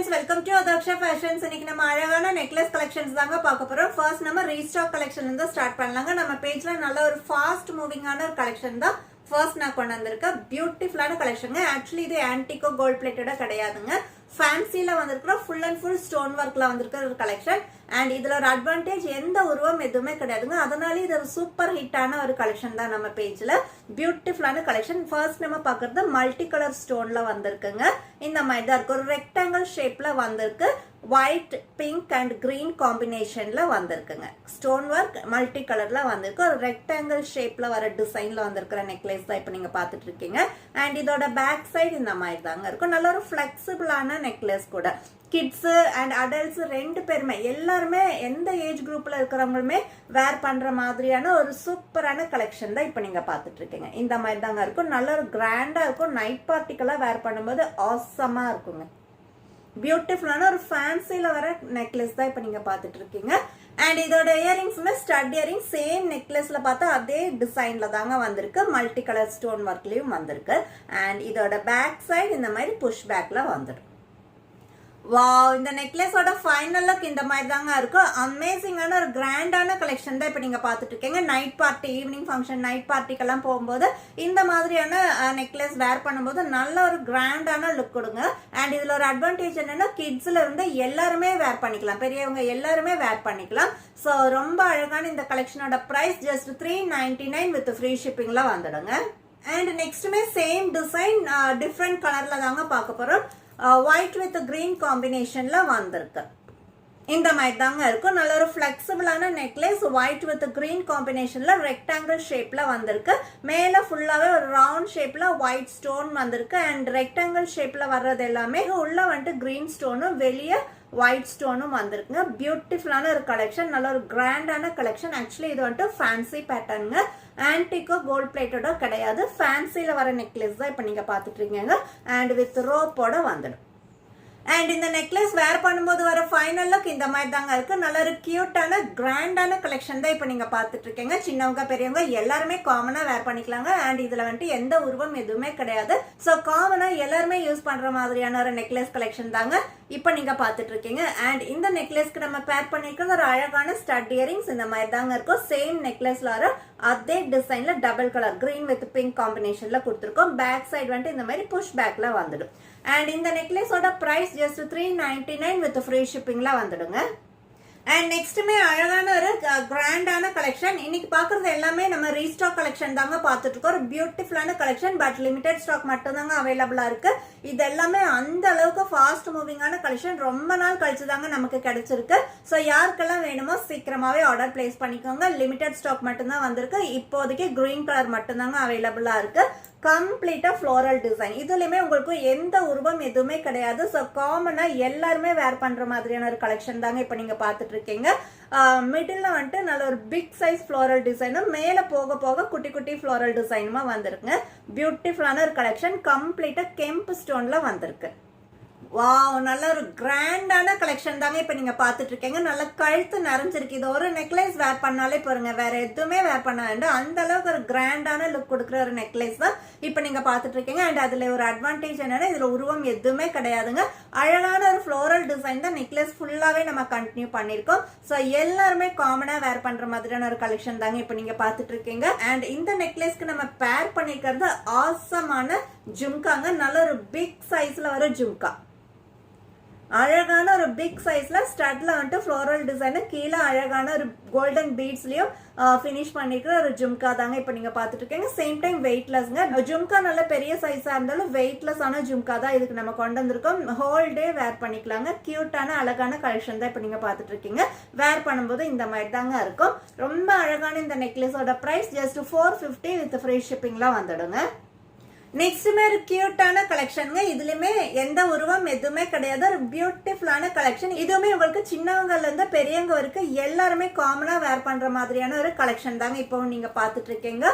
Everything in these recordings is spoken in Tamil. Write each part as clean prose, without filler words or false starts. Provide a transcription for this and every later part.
Friends, welcome to Adarsha fashions. இன்னைக்கு நம்ம அழகான நெக்லஸ் கலெக்ஷன்ஸ் தாங்க பார்க்க போறோம். ஃபர்ஸ்ட் நம்ம ரீஸ்டாக் கலெக்ஷன்ல இருந்து ஸ்டார்ட் பண்ணலாங்க. நம்ம பேஜ்ல நல்ல ஒரு ஃபாஸ்ட் மூவிங்கான ஒரு கலெக்ஷன் தான் ஃபர்ஸ்ட் நான் கொண்டு வந்திருக்கேன். பியூட்டிஃபுல்லான கலெக்ஷன். ஆக்சுவலி இது ஆன்டிகோ கோல்ட் பிளேட்டடா கிடையாதுங்க. ஃபேன்சில வந்திருக்கிற ஃபுல் அண்ட் ஃபுல் ஸ்டோன் ஒர்க்ல வந்திருக்கிற ஒரு கலெக்ஷன். அண்ட் இதுல ஒரு அட்வான்டேஜ், எந்த உருவம் எதுவுமே கிடையாதுங்க. அதனால இது ஒரு சூப்பர் ஹிட்டான ஒரு கலெக்ஷன் தான் நம்ம பேஜ்ல. பியூட்டிஃபுல்லான கலெக்ஷன். ஃபர்ஸ்ட் நம்ம பாக்குறது மல்டி கலர் ஸ்டோன்ல வந்திருக்குங்க. இந்த மாதிரி தான் இருக்கு. ஒரு ரெக்டாங்கிள் ஷேப்ல வந்திருக்கு. ஒயிட், பிங்க் அண்ட் கிரீன் காம்பினேஷன்ல வந்திருக்குங்க. ஸ்டோன் ஒர்க் மல்டி கலர்ல வந்திருக்கு. ஒரு ரெக்டாங்கிள் ஷேப்ல வர டிசைன்ல வந்திருக்கிற நெக்லஸ் தான் இப்ப நீங்க பாத்துட்டு இருக்கீங்க. அண்ட் இதோட பேக் சைடு இந்த மாதிரி தாங்க இருக்கும். நல்ல ஒரு பிளெக்சிபிளான நெக்லஸ் கூட. கிட்ஸ் அண்ட் அடல்ட்ஸ் ரெண்டு பேருமே, எல்லாருமே எந்த ஏஜ் குரூப்ல இருக்கிறவங்களுமே வேர் பண்ற மாதிரியான ஒரு சூப்பரான கலெக்ஷன் தான் இப்ப நீங்க பாத்துட்டு இருக்கீங்க. இந்த மாதிரி தாங்க இருக்கும். நல்ல ஒரு கிராண்டா இருக்கும். நைட் பார்ட்டிக்கெல்லாம் வேர் பண்ணும்போது ஆசமா இருக்குங்க. பியூட்டிஃபுல்லான ஒரு ஃபேன்சில வர நெக்லஸ் தான் இப்ப நீங்க பாத்துட்டு இருக்கீங்க. அண்ட் இதோட இயரிங்ஸ்மே ஸ்டட் இயரிங் சேம் நெக்லஸ்ல பார்த்தா அதே டிசைன்ல தாங்க வந்திருக்கு. மல்டி கலர் ஸ்டோன் ஒர்க்லயும் வந்திருக்கு. அண்ட் இதோட பேக் சைடு இந்த மாதிரி புஷ் பேக்ல வந்துடும். வாவ், இந்த நெக்லஸோட ஃபைனல் லுக் இந்த மாதிரி தாங்க இருக்கும். அமேசிங்கான ஒரு கிராண்டான கலெக்ஷன் தான் இப்ப நீங்க பாத்துட்டு இருக்கீங்க. Night party, evening function, night பார்ட்டிக்கெல்லாம் போகும்போது இந்த மாதிரியான நெக்லஸ் வேர் பண்ணும்போது நல்ல ஒரு கிராண்டான லுக் கொடுங்க. அண்ட் இதுல ஒரு அட்வான்டேஜ் என்னன்னா, கிட்ஸ்ல இருந்து எல்லாருமே வேர் பண்ணிக்கலாம், பெரியவங்க எல்லாருமே வேர் பண்ணிக்கலாம். ஸோ ரொம்ப அழகான இந்த கலெக்ஷனோட பிரைஸ் ஜஸ்ட் $399 வித் ஃப்ரீ ஷிப்பிங்ல வந்துடுங்க. அண்ட் நெக்ஸ்ட்டுமே சேம் டிசைன் டிஃப்ரெண்ட் கலர்ல தாங்க பார்க்க போறோம். ஒயிட் வித் கிரீன் காம்பினேஷன்ல வந்திருக்கு. இந்த மாதிரி தாங்க இருக்கும். நல்ல ஒரு பிளெக்சிபிளான நெக்லஸ். ஒயிட் வித் கிரீன் காம்பினேஷன்ல ரெக்டாங்கிள் ஷேப்ல வந்திருக்கு. மேல ஃபுல்லாவே ஒரு ரவுண்ட் ஷேப்ல ஒயிட் ஸ்டோன் வந்திருக்கு. அண்ட் ரெக்டாங்கிள் ஷேப்ல வர்றது எல்லாமே உள்ள வந்துட்டு கிரீன் ஸ்டோனும் வெளியே ஒயிட் ஸ்டோனும் வந்திருக்குங்க. பியூட்டிஃபுல்லான ஒரு கலெக்ஷன். நல்ல ஒரு கிராண்டான கலெக்ஷன். ஆக்சுவலி இது வந்துட்டு ஃபேன்சி பேட்டர்னுங்க. ஆன்டிகோ கோல்ட் பிளேட்டடோ கிடையாது. ஃபேன்சில வர நெக்லஸ் தான் இப்ப நீங்க பாத்துட்டு இருக்கீங்க. அண்ட் வித் ரோப்போட வந்துடும். அண்ட் இந்த நெக்லஸ் வேர் பண்ணும்போது வர ஃபைனல் லுக் இந்த மாதிரி தாங்க இருக்கு. நல்ல ஒரு கியூட்டான கிராண்டான கலெக்ஷன் தான் இப்ப நீங்க பாத்துட்டு இருக்கீங்க. சின்னவங்க பெரியவங்க எல்லாருமே காமனா வேர் பண்ணிக்கலாங்க. அண்ட் இதுல வந்துட்டு எந்த உருவம் எதுவுமே கிடையாது. சோ காமனா எல்லாருமே யூஸ் பண்ற மாதிரியான ஒரு நெக்லஸ் கலெக்ஷன் தாங்க இப்ப நீங்க பாத்துட்டு இருக்கீங்க. அண்ட் இந்த நெக்லஸ்க்கு நம்ம பேர் பண்ணிருக்கிறது ஒரு அழகான ஸ்டட் இயரிங்ஸ் இந்த மாதிரி தாங்க இருக்கும். சேம் நெக்லஸ்ல வர அதே டிசைன்ல double colour green with pink காம்பினேஷன்ல கொடுத்துருக்கோம். பேக் சைடு வந்துட்டு இந்த மாதிரி புஷ் பேக்ல வந்துடும். அண்ட் இந்த நெக்லஸோட பிரைஸ் ஜஸ்ட் $399 வித் ஃப்ரீ ஷிப்பிங்ல வந்துடுங்க. அண்ட் நெக்ஸ்ட்டுமே அழகான ஒரு கிராண்டான கலெக்ஷன். இன்னைக்கு பாக்குறது எல்லாமே நம்ம ரீஸ்டாக் கலெக்ஷன் தாங்க பாத்துட்டு இருக்கோம். ஒரு பியூட்டிஃபுல்லான கலெக்ஷன். பட் லிமிடெட் ஸ்டாக் மட்டும் தாங்க அவைலபிளா இருக்கு. இது எல்லாமே அந்த அளவுக்கு ஃபாஸ்ட் மூவிங்கான கலெக்ஷன். ரொம்ப நாள் கழிச்சு தாங்க நமக்கு கிடைச்சிருக்கு. ஸோ யாருக்கெல்லாம் வேணுமோ சீக்கிரமாவே ஆர்டர் பிளேஸ் பண்ணிக்கோங்க. லிமிடெட் ஸ்டாக் மட்டும் தான் வந்திருக்கு. இப்போதைக்கு கிரீன் கலர் மட்டும் தாங்க அவைலபிளா இருக்கு. கம்ப்ளீட்டா ஃப்ளோரல் டிசைன். இதுலயுமே உங்களுக்கு எந்த உருவம் எதுவுமே கிடையாது. ஸோ காமனா எல்லாருமே வேர் பண்ற மாதிரியான ஒரு கலெக்ஷன் தாங்க இப்ப நீங்க பாத்துட்டு இருக்கீங்க. மிடில் வந்துட்டு நல்ல ஒரு பிக் சைஸ் ஃப்ளோரல் டிசைனும், மேல போக போக குட்டி குட்டி ஃப்ளோரல் டிசைனுமா வந்திருக்குங்க. பியூட்டிஃபுல்லான ஒரு கலெக்ஷன். கம்ப்ளீட்டா கெம்பு ஸ்டோன்ல வந்திருக்கு. வாவ், நல்ல ஒரு கிராண்டான கலெக்ஷன் தாங்க இப்ப நீங்க பாத்துட்டு இருக்கீங்க. நல்ல கழுத்து நிறைஞ்சிருக்கு. இது ஒரு நெக்லஸ் வேர் பண்ணாலே பாருங்க, வேற எதுவுமே வேர் பண்ண வேண்டாம். அந்த அளவுக்கு ஒரு கிராண்டான லுக் கொடுக்குற ஒரு நெக்லஸ் தான் இப்ப நீங்க பாத்துட்டு இருக்கீங்க. அண்ட் அதுல ஒரு அட்வான்டேஜ் என்னன்னா, இதுல உருவம் எதுவுமே கிடையாதுங்க. அழகான ஒரு ஃப்ளோரல் டிசைன் தான் நெக்லஸ் ஃபுல்லாவே நம்ம கண்டினியூ பண்ணிருக்கோம். சோ எல்லாருமே காமனா வேர் பண்ற மாதிரியான ஒரு கலெக்ஷன் தாங்க இப்ப நீங்க பாத்துட்டு இருக்கீங்க. அண்ட் இந்த நெக்லஸ்க்கு நம்ம பேர் பண்ணிக்கிறது ஆசமான ஜும்காங்க. நல்ல ஒரு பிக் சைஸ்ல வர ஜும்கா. அழகான ஒரு பிக் சைஸ்ல ஸ்டட்ல வந்துட்டு ஃப்ளோரல் டிசைன், கீழே அழகான ஒரு கோல்டன் பீட்ஸ்லயும் பினிஷ் பண்ணிக்கிற ஒரு ஜும்கா தாங்க இப்ப நீங்க பாத்துட்டு இருக்கீங்க. Same time வெயிட்லெஸ்ங்க. ஜும்கா நல்ல பெரிய சைஸா இருந்தாலும் வெயிட்லெஸ் ஆன ஜும்கா தான் இதுக்கு நம்ம கொண்டு வந்திருக்கோம். ஹோல் டே வேர் பண்ணிக்கலாங்க. கியூட்டான அழகான கலெக்ஷன் தான் இப்ப நீங்க பாத்துட்டு இருக்கீங்க. வேர் பண்ணும்போது இந்த மாதிரி தாங்க இருக்கும். ரொம்ப அழகான இந்த நெக்லஸோட பிரைஸ் ஜஸ்ட் $450 வித் ஃப்ரீ ஷிப்பிங்ல வந்துடுங்க. நெக்ஸ்ட்மே ஒரு கியூட்டான கலெக்ஷனுங்க. இதுலயுமே எந்த உருவம் எதுவுமே கிடையாது. ஒரு பியூட்டிஃபுல்லான கலெக்ஷன். இதுவுமே உங்களுக்கு சின்னவங்கல இருந்து பெரியவங்க வரைக்கும் எல்லாருமே காமனா வேர் பண்ற மாதிரியான ஒரு கலெக்ஷன் தாங்க இப்போ நீங்க பாத்துட்டு இருக்கீங்க.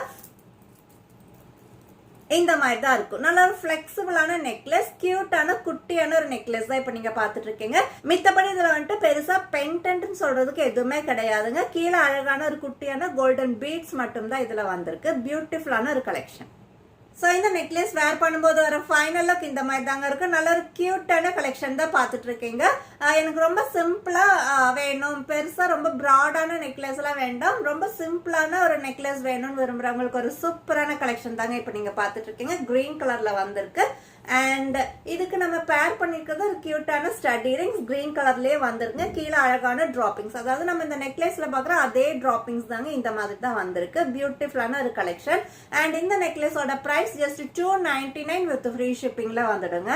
இந்த மாதிரி தான் இருக்கும். நல்ல ஒரு பிளெக்சிபிளான நெக்லஸ். கியூட்டான குட்டியான ஒரு நெக்லஸ் தான் இப்ப நீங்க பாத்துட்டு இருக்கீங்க. மித்தபடி இதுல வந்துட்டு பெருசா பென்டன்ட் சொல்றதுக்கு எதுவுமே கிடையாதுங்க. கீழே அழகான ஒரு குட்டியான கோல்டன் பீட்ஸ் மட்டும் தான் இதுல வந்திருக்கு. பியூட்டிஃபுல்லான ஒரு கலெக்ஷன். ஸோ இந்த நெக்லஸ் வேர் பண்ணும்போது வர ஃபைனல் லுக் இந்த மாதிரி தாங்க இருக்கு. நல்ல ஒரு கியூட்டான கலெக்ஷன் தான் பார்த்துட்டு இருக்கீங்க. எனக்கு ரொம்ப சிம்பிளா வேணும், பெருசா ரொம்ப ப்ராடான நெக்லஸ் எல்லாம் வேண்டாம், ரொம்ப சிம்பிளான ஒரு நெக்லஸ் வேணும்னு விரும்புறவங்களுக்கு ஒரு சூப்பரான கலெக்ஷன் தாங்க இப்போ நீங்க பார்த்துட்டு இருக்கீங்க. கிரீன் கலர்ல வந்திருக்கு. அண்ட் இதுக்கு நம்ம பேர் பண்ணிருக்கிறது ஒரு கியூட்டான ஸ்டட் இயரிங்ஸ் கிரீன் கலர்லயே வந்துருங்க. கீழே அழகான டிராப்பிங்ஸ், அதாவது நம்ம இந்த நெக்லஸ்ல பாக்குற அதே டிராப்பிங்ஸ் தாங்க இந்த மாதிரி தான் வந்திருக்கு. பியூட்டிஃபுல்லான ஒரு கலெக்ஷன். அண்ட் இந்த நெக்லஸோட பிரைஸ் ஜஸ்ட் 299 வித் ஃப்ரீ ஷிப்பிங்ல வந்துடுங்க.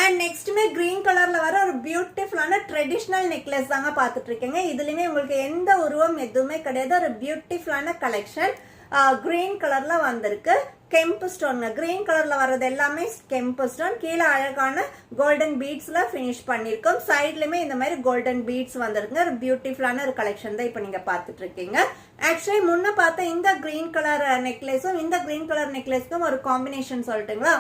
அண்ட் நெக்ஸ்ட்டுமே கிரீன் கலர்ல வர ஒரு பியூட்டிஃபுல்லான ட்ரெடிஷ்னல் நெக்லஸ் தாங்க பார்த்துட்டு இருக்கீங்க. இதுலயுமே உங்களுக்கு எந்த உருவம் எதுவுமே கிடையாது. ஒரு பியூட்டிஃபுல்லான கலெக்ஷன். கிரீன் கலர்ல வந்திருக்கு. கெம்பு ஸ்டோன், கிரீன் கலர்ல வர்றது எல்லாமே கெம்பு ஸ்டோன். கீழே அழகான கோல்டன் பீட்ஸ்ல பினிஷ் பண்ணிருக்கோம். சைட்லயுமே இந்த மாதிரி கோல்டன் பீட்ஸ் வந்திருக்கு. ஒரு பியூட்டிஃபுல்லான ஒரு கலெக்ஷன் தான் இப்ப நீங்க பாத்துட்டு இருக்கீங்க. ஆக்சுவலி முன்ன பார்த்த இந்த கிரீன் கலர் நெக்லஸும் இந்த கிரீன் கலர் நெக்லஸ்க்கும் ஒரு காம்பினேஷன் சொல்லட்டுங்களா,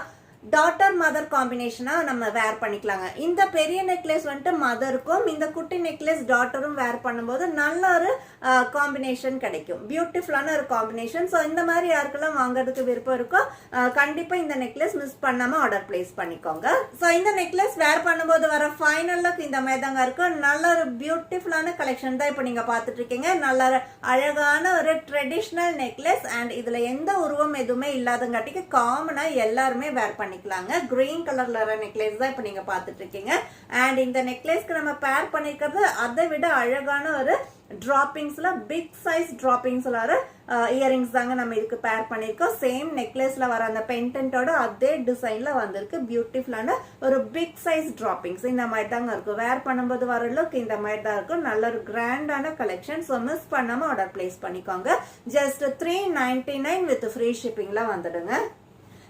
டாட்டர் மதர் காம்பினேஷனா நம்ம வேர் பண்ணிக்கலாங்க. இந்த பெரிய நெக்லஸ் வந்துட்டு மதருக்கும் இந்த குட்டி நெக்லஸ் டாட்டரும் வேர் பண்ணும்போது நல்ல ஒரு காம்பினேஷன் கிடைக்கும். பியூட்டிஃபுல்லான ஒரு காம்பினேஷன். ஸோ இந்த மாதிரி யாருக்கெல்லாம் வாங்குறதுக்கு விருப்பம் இருக்கோ கண்டிப்பா இந்த நெக்லஸ் மிஸ் பண்ணாம ஆர்டர் பிளேஸ் பண்ணிக்கோங்க. ஸோ இந்த நெக்லஸ் வேர் பண்ணும்போது வர ஃபைனல் லுக் இந்த மாதிரி தாங்க இருக்கும். நல்ல ஒரு பியூட்டிஃபுல்லான கலெக்ஷன் தான் இப்போ நீங்க பார்த்துட்டு இருக்கீங்க. நல்ல அழகான ஒரு ட்ரெடிஷ்னல் நெக்லஸ். அண்ட் இதுல எந்த உருவம் எதுவுமே இல்லாதங்காட்டிக்கு காமனா எல்லாருமே வேர் பண்ணிக்கலாங்க. கிரீன் கலர்ல நெக்லஸ் தான் இப்ப நீங்க பாத்துட்டு இருக்கீங்க. அண்ட் இந்த நெக்லஸ்க்கு நம்ம பேர் பண்ணிருக்கிறது அதை விட அழகான ஒரு டிராப்பிங்ஸ்ல பிக் சைஸ் டிராப்பிங்ஸ்ல வர இயரிங்ஸ் தாங்க நம்ம இதுக்கு பேர் பண்ணிருக்கோம். சேம் நெக்லஸ்ல வர அந்த பென்டென்ட்டோட அதே டிசைன்ல வந்திருக்கு. பியூட்டிஃபுல்லான ஒரு பிக் சைஸ் டிராப்பிங்ஸ் இந்த மாதிரி தாங்க இருக்கும். வேர் பண்ணும்போது வர லுக் இந்த மாதிரி தான் இருக்கும். நல்ல ஒரு கிராண்டான கலெக்ஷன். ஸோ மிஸ் பண்ணாம ஆர்டர் பிளேஸ் பண்ணிக்கோங்க. ஜஸ்ட் 399 வித் ஃப்ரீ ஷிப்பிங்ல வந்துடுங்க.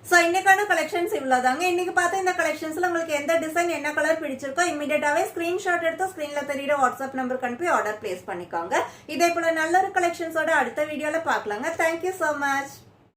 சோ இன்னைக்கான கலெக்ஷன்ஸ் இவ்வளவுதாங்க. இன்னைக்கு பார்த்த இந்த கலெக்ஷன்ஸ்ல உங்களுக்கு எந்த டிசைன் என்ன கலர் பிடிச்சிருக்கோ இமிடியேட்டாவே ஸ்கிரீன்ஷாட் எடுத்து ஸ்கிரீன்ல தெரியுற வாட்ஸ்அப் நம்பருக்கு அனுப்பி ஆர்டர் பிளேஸ் பண்ணிக்கோங்க. இதே போல நல்ல ஒரு கலெக்ஷன்ஸோட அடுத்த வீடியோல பார்க்கலாங்க. Thank you so much.